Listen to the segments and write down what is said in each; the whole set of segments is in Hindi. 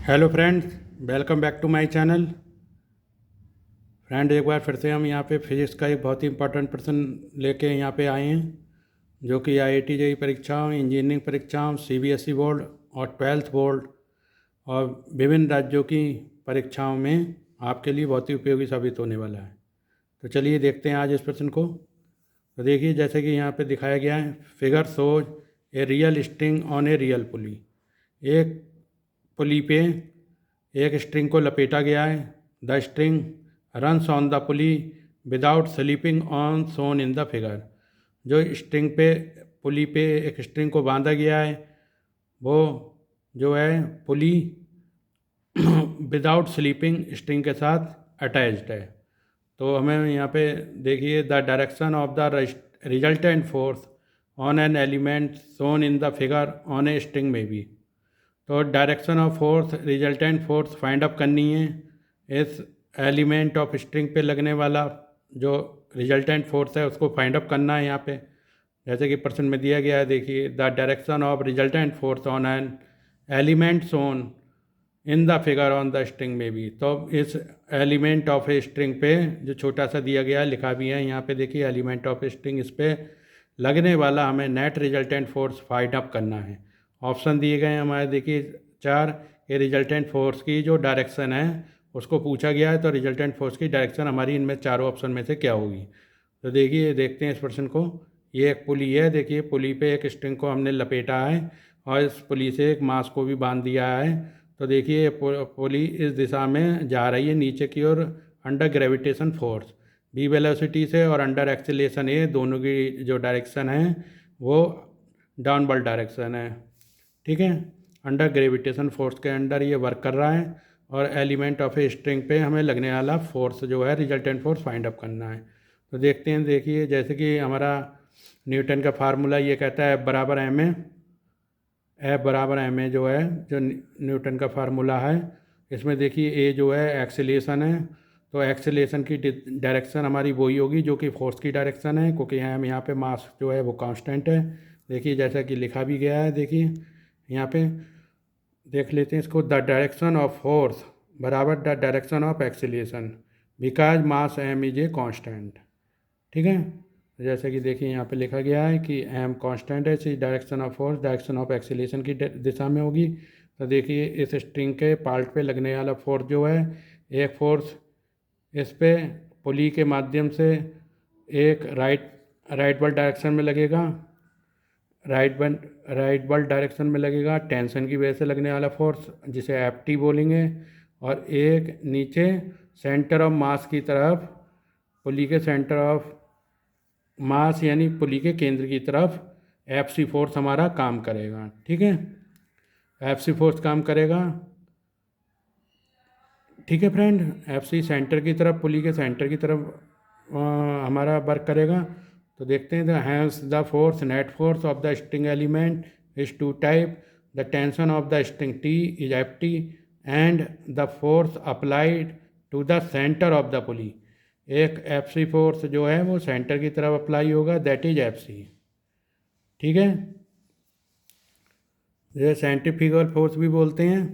Hello friends, welcome back to my channel. Friend, एक बार फिर से हम यहाँ पे फिजिक्स का एक बहुत ही इंपॉर्टेंट प्रश्न लेके यहाँ पे आए हैं, जो कि IIT जेईई परीक्षाओं, इंजीनियरिंग परीक्षाओं, CBSE बोर्ड और 12th बोर्ड और विभिन्न राज्यों की परीक्षाओं में आपके लिए बहुत ही उपयोगी साबित होने वाला है। तो चलिए देखते हैं आज इस प्रश्न को। तो देखिए, जैसे कि यहाँ पे दिखाया गया है, figure shows a real string on a real pulley. एक पुली पे एक स्ट्रिंग को लपेटा गया है। The string runs on the pulley without slipping on shown in the figure. जो स्ट्रिंग पे पुली पे एक स्ट्रिंग को बांधा गया है, वो जो है पुली विदाउट स्लीपिंग स्ट्रिंग के साथ अटैच्ड है। तो हमें यहाँ पे देखिए, the direction of the resultant force on an element shown in the figure on a string में भी। तो direction of force, resultant force find up करनी है। इस एलिमेंट ऑफ स्ट्रिंग पे लगने वाला जो रिजल्टेंट फोर्स है उसको फाइंड अप करना है यहाँ पे, जैसे कि प्रश्न में दिया गया है। देखिए, the direction of resultant force on an element shown in the figure on the string में भी। तो इस एलिमेंट ऑफ ए स्ट्रिंग पे जो छोटा सा दिया गया है, लिखा भी है यहाँ पे, देखिए एलिमेंट ऑफ ए स्ट्रिंग, इस पे लगने वाला हमें net resultant force find up करना है। ऑप्शन दिए गए हैं हमारे, देखिए 4 के रिजल्टेंट फोर्स की जो डायरेक्शन है उसको पूछा गया है। तो रिजल्टेंट फोर्स की डायरेक्शन हमारी इनमें चारों ऑप्शन में से क्या होगी। तो देखिए, देखते हैं इस प्रश्न को। ये एक पुली है, देखिए पुली पे एक स्ट्रिंग को हमने लपेटा है और इस पुली से एक मास को भी बांध दिया है। तो देखिए, पुली इस दिशा में जा रही है नीचे की ओर under gravitation force v velocity से, और अंडर एक्सीलरेशन ए, दोनों की जो डायरेक्शन है वो डाउनवर्ड डायरेक्शन है। ठीक है, अंडर ग्रेविटेशन फोर्स के अंडर ये वर्क कर रहा है और एलिमेंट ऑफ ए स्ट्रिंग पे हमें लगने वाला फोर्स जो है रिजल्टेंट फोर्स फाइंड अप करना है। तो देखते हैं, देखिए जैसे कि हमारा न्यूटन का फार्मूला ये कहता है F बराबर एम ए। F बराबर एम ए जो है, जो न्यूटन का फार्मूला है, इसमें देखिए ए जो है एक्सीलरेशन है। तो एक्सीलरेशन की डायरेक्शन हमारी वही होगी जो कि फोर्स की डायरेक्शन है, क्योंकि यहाँ पे मास जो है वो कांस्टेंट है। देखिए जैसा कि लिखा भी गया है, देखिए यहाँ पे देख लेते हैं इसको। द डायरेक्शन ऑफ फोर्स बराबर the direction of acceleration because mass M is a constant. ठीक है, जैसे कि देखिए यहाँ पे लिखा गया है कि एम कांस्टेंट है, इसी direction of force direction of acceleration की दिशा में होगी। तो देखिए, इस स्ट्रिंग के पार्ट पे लगने वाला फोर्स जो है, एक फोर्स इस पे पुली के माध्यम से एक राइटवर्ड डायरेक्शन में लगेगा, राइटवर्ड डायरेक्शन में लगेगा, टेंशन की वजह से लगने वाला फोर्स जिसे एफ बोलेंगे। और एक नीचे सेंटर ऑफ मास की तरफ, पुली के सेंटर ऑफ मास यानी पुली के केंद्र की तरफ FC फोर्स हमारा काम करेगा। ठीक है, FC फोर्स काम करेगा। ठीक है फ्रेंड, FC सेंटर की तरफ, पुली के सेंटर की तरफ हमारा वर्क करेगा। तो देखते हैं, hence the force, net force of the string element is two type. The tension of the string T is FT and the force applied to the centre of the pulley. एक FC फोर्स जो है वो सेंटर की तरफ अप्लाई होगा, दैट इज FC। ठीक है, ये सेंट्रीफ्यूगल फोर्स भी बोलते हैं।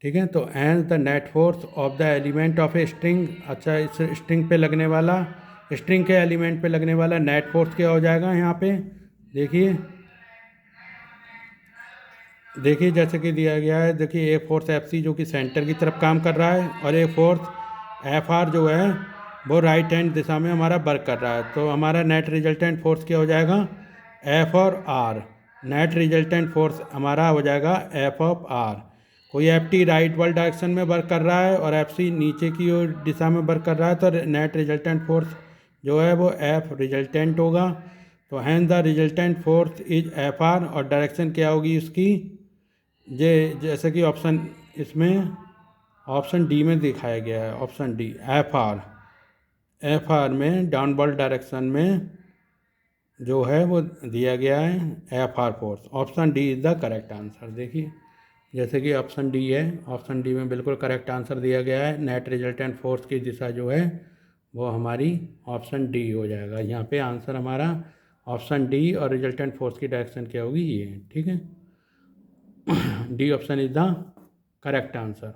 ठीक है, तो and the net force of the element of a string. अच्छा, इस स्ट्रिंग पे लगने वाला, स्ट्रिंग के एलिमेंट पे लगने वाला नेट फोर्स क्या हो जाएगा यहाँ पे, देखिए देखिए जैसे कि दिया गया है। देखिए, एक फोर्स FC जो कि सेंटर की तरफ काम कर रहा है, और एक फोर्स FR जो है वो राइट हैंड दिशा में हमारा वर्क कर रहा है। तो हमारा नेट रिजल्टेंट फोर्स क्या हो जाएगा, F और R। नेट रिजल्टेंट फोर्स हमारा हो जाएगा F ऑफ R। कोई FT राइट वर्ड डायरेक्शन में वर्क कर रहा है और FC नीचे की ओर दिशा में वर्क कर रहा है, तो नेट रिजल्टेंट फोर्स जो है वो F रिजल्टेंट होगा। तो hence the resultant force is FR, और डायरेक्शन क्या होगी इसकी, जैसे कि ऑप्शन इसमें ऑप्शन डी में दिखाया गया है, ऑप्शन डी एफ आर में डाउनवर्ड डायरेक्शन में जो है वो दिया गया है FR force. Option D is the correct answer. देखिए जैसे कि ऑप्शन डी है, ऑप्शन डी में बिल्कुल करेक्ट आंसर दिया गया है। नेट रिजल्टेंट फोर्स की दिशा जो है वो हमारी ऑप्शन डी हो जाएगा। यहाँ पे आंसर हमारा ऑप्शन डी, और रिजल्टेंट फोर्स की डायरेक्शन क्या होगी, ये। ठीक है, D option is the correct answer.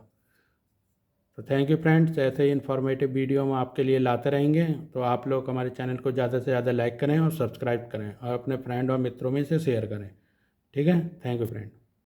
तो थैंक यू फ्रेंड्स, ऐसे ही इन्फॉर्मेटिव वीडियो हम आपके लिए लाते रहेंगे। तो आप लोग हमारे चैनल को ज़्यादा से ज़्यादा लाइक करें और सब्सक्राइब करें और अपने फ्रेंड और मित्रों में से शेयर करें। ठीक है, थैंक यू फ्रेंड।